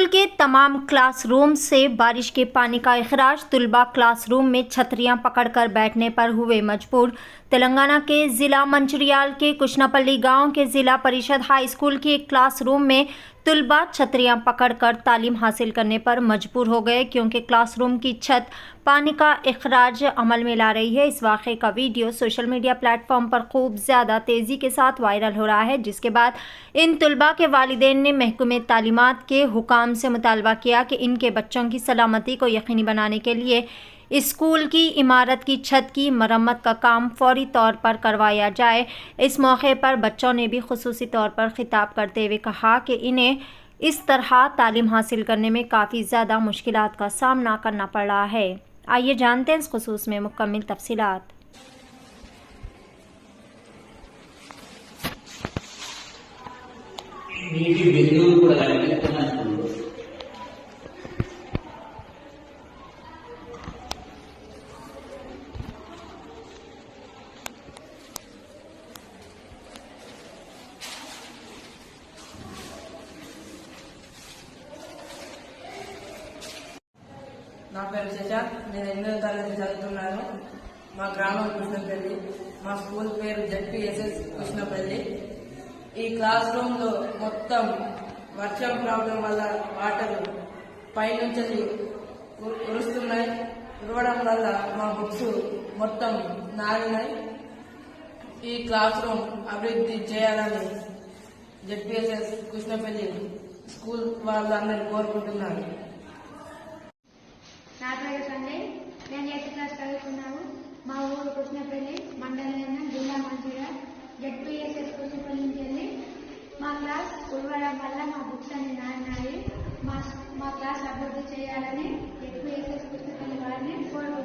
School के तमाम classroom से बारिश के पानी का अखराज। तलबा क्लासरूम में छतरियां पकड़कर बैठने पर हुए मजबूर। तेलंगाना के ज़िला मंचिर्याल के कुशनापल्ली गांव के ज़िला परिषद हाई स्कूल के एक क्लासरूम में तलबा छतरियां पकड़कर तालीम हासिल करने पर मजबूर हो गए, क्योंकि क्लासरूम की छत पानी का अखराज अमल में ला रही है। इस वाक़े का वीडियो सोशल मीडिया प्लेटफॉर्म पर खूब ज़्यादा तेज़ी के साथ वायरल हो रहा है, जिसके बाद इन तलबा के वालिदैन ने महकमे तालीमात के हुकाम से मुतालबा किया कि इनके बच्चों की सलामती को यकीनी बनाने के लिए स्कूल की इमारत की छत की मरम्मत का काम फौरी तौर पर करवाया जाए। इस मौके पर बच्चों ने भी खुसूसी तौर पर खिताब करते हुए कहा कि इन्हें इस तरह तालीम हासिल करने में काफ़ी ज़्यादा मुश्किलात का सामना करना पड़ रहा है। आइए जानते हैं इस खुसूस में मुकम्मल तफसीलात। నా పేరు శశాంక్. నేను 8వ తరగతి చదువుతున్నాను. మా గ్రామం కృష్ణపల్లి. మా స్కూల్ పేరు జెడ్పీఎస్ఎస్ కృష్ణపల్లి. ఈ క్లాస్ రూమ్ లో మొత్తం వర్షం రావడం వల్ల వాటర్ పైనుంచి కురుస్తున్నాయి. కురవడం వల్ల మా బుక్స్ మొత్తం నానినాయి. ఈ క్లాస్ రూమ్ అభివృద్ధి చేయాలని జెడ్పీఎస్ఎస్ కృష్ణపల్లి స్కూల్ వాళ్ళందరూ కోరుకుంటున్నారు. నా పేరు సంజయ్. నేను 8th క్లాస్ చదువుకున్నాను. మా ఊరు కృష్ణపల్లి, మండలం జిల్లా మంచిర్యాల. జెడ్పీఎస్ఎస్ కృష్ణపల్లి నుంచి వెళ్ళి మా క్లాస్ కురవడం వల్ల మా బుక్స్ అన్ని నానినాయి. మా క్లాస్ అభివృద్ధి చేయాలని జెడ్పీఎస్ఎస్ కృష్ణపల్లి వారిని కోరుకుంటున్నాను.